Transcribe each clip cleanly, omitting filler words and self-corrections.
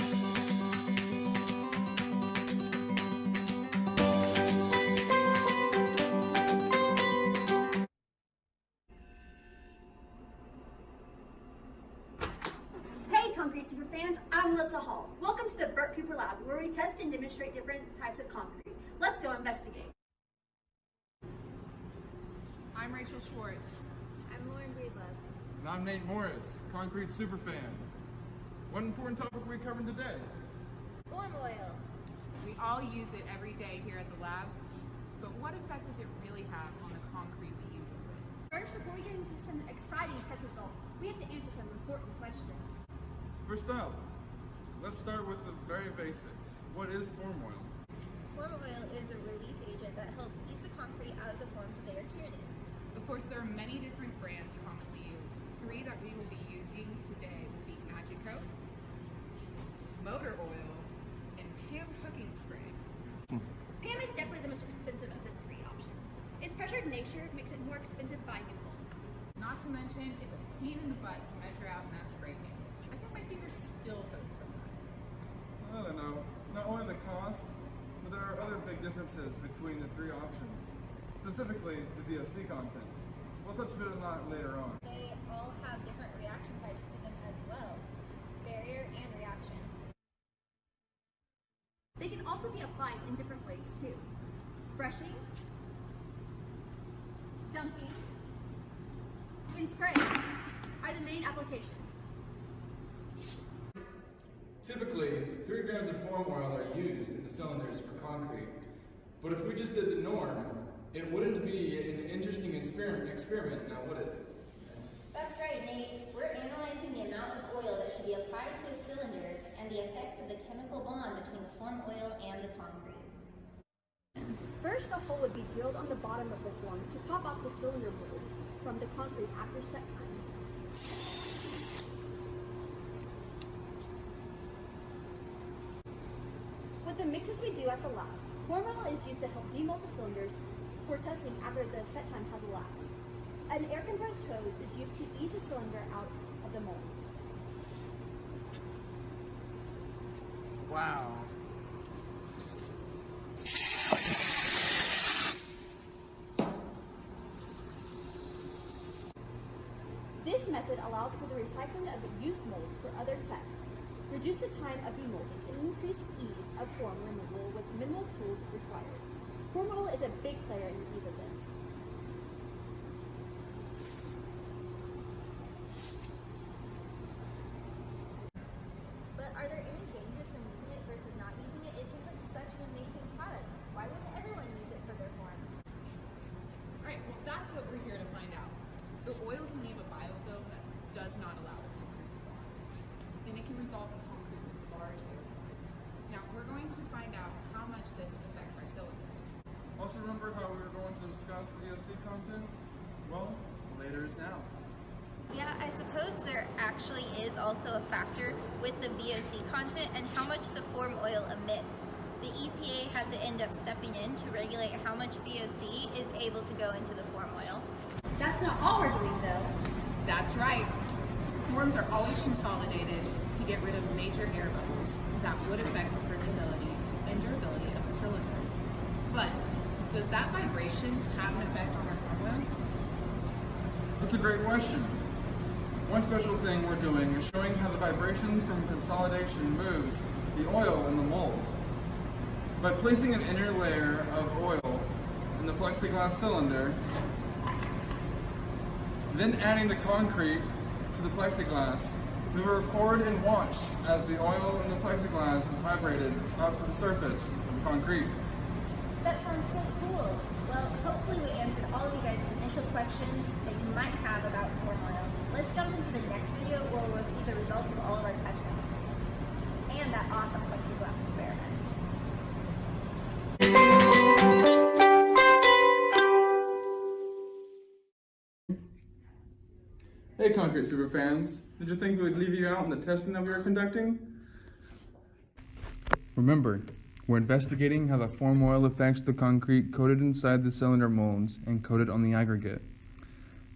Hey concrete superfans, I'm Melissa Hall. Welcome to the Burt Cooper Lab, where we test and demonstrate different types of concrete. Let's go investigate. I'm Rachel Schwartz. I'm Lauren Breedlove. And I'm Nate Morris, concrete superfan. What important topic are we covering today? Form oil. We all use it every day here at the lab, but what effect does it really have on the concrete we use it with? First, before we get into some exciting test results, we have to answer some important questions. First up, let's start with the very basics. What is form oil? Form oil is a release agent that helps ease the concrete out of the forms that they are cured in. Of course, there are many different brands commonly used. Three that we will be using today will be Magic Coat, Motor Oil, and Pam Cooking Spray. PAM is definitely the most expensive of the three options. Its pressured nature makes it more expensive buying in bulk. Not to mention, it's a pain in the butt to measure out in that spray can. I think my fingers still hurt from that. I don't know. Not only the cost, but there are other big differences between the three options, specifically the VOC content. We'll touch a bit on that later on. They all have different reaction types to them as well. Barrier and reaction. They can also be applied in different ways too. Brushing, dunking, and spraying are the main applications. Typically, 3 grams of form oil are used in the cylinders for concrete. But if we just did the norm, it wouldn't be an interesting experiment now, would it? That's right, Nate. We're analyzing the amount of oil that should be applied to a cylinder and the effects of the chemical bond between the form oil and the concrete. First, a hole would be drilled on the bottom of the form to pop out the cylinder mold from the concrete after set time. With the mixes we do at the lab, form oil is used to help demold the cylinders for testing after the set time has elapsed. An air compressed hose is used to ease the cylinder out of the molds. Wow. This method allows for the recycling of used molds for other tests, reduce the time of demolding, and increase ease of form removal with minimal tools required. Form oil is a big player in the ease of this. But are there any dangers from using it versus not using it? It seems like such an amazing product. Why wouldn't everyone use it for their forms? Alright, well that's what we're here to find out. The oil can leave a biofilm that does not allow the concrete to bond, and it can result in concrete with large air voids. Now we're going to find out how much this affects our cylinders. Also remember how we were going to discuss the VOC content? Well, later is now. Yeah, I suppose there actually is also a factor with the VOC content and how much the form oil emits. The EPA had to end up stepping in to regulate how much VOC is able to go into the form oil. That's not all we're doing though. That's right. Forms are always consolidated to get rid of major air bubbles that would affect the permeability and durability of the cylinder. But does that vibration have an effect on our form oil? That's a great question. One special thing we're doing is showing how the vibrations from consolidation moves the oil in the mold. By placing an inner layer of oil in the plexiglass cylinder, then adding the concrete to the plexiglass, we will record and watch as the oil in the plexiglass is vibrated up to the surface of the concrete. That sounds so cool. Well, hopefully we answered all of you guys' initial questions that you might have about form oil. Let's jump into the next video where we'll see the results of all of our testing and that awesome plexiglass experiment. Hey concrete superfans, did you think we would leave you out in the testing that we were conducting? Remember, we're investigating how the form oil affects the concrete coated inside the cylinder molds and coated on the aggregate.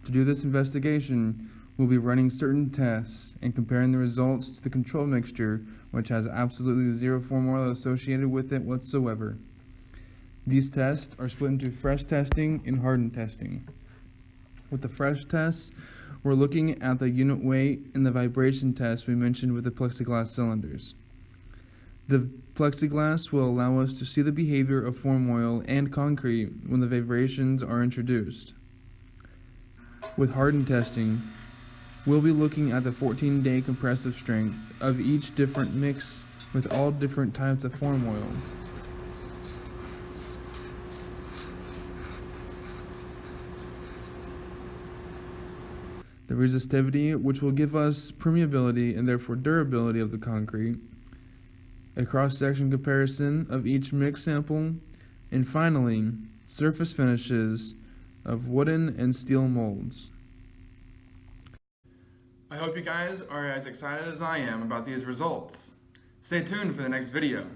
To do this investigation, we'll be running certain tests and comparing the results to the control mixture, which has absolutely zero form oil associated with it whatsoever. These tests are split into fresh testing and hardened testing. With the fresh tests, we're looking at the unit weight and the vibration test we mentioned with the plexiglass cylinders. The plexiglass will allow us to see the behavior of form oil and concrete when the vibrations are introduced. With hardened testing, we'll be looking at the 14-day compressive strength of each different mix with all different types of form oil. The resistivity, which will give us permeability and therefore durability of the concrete, a cross-section comparison of each mix sample, and finally, surface finishes of wooden and steel molds. I hope you guys are as excited as I am about these results. Stay tuned for the next video.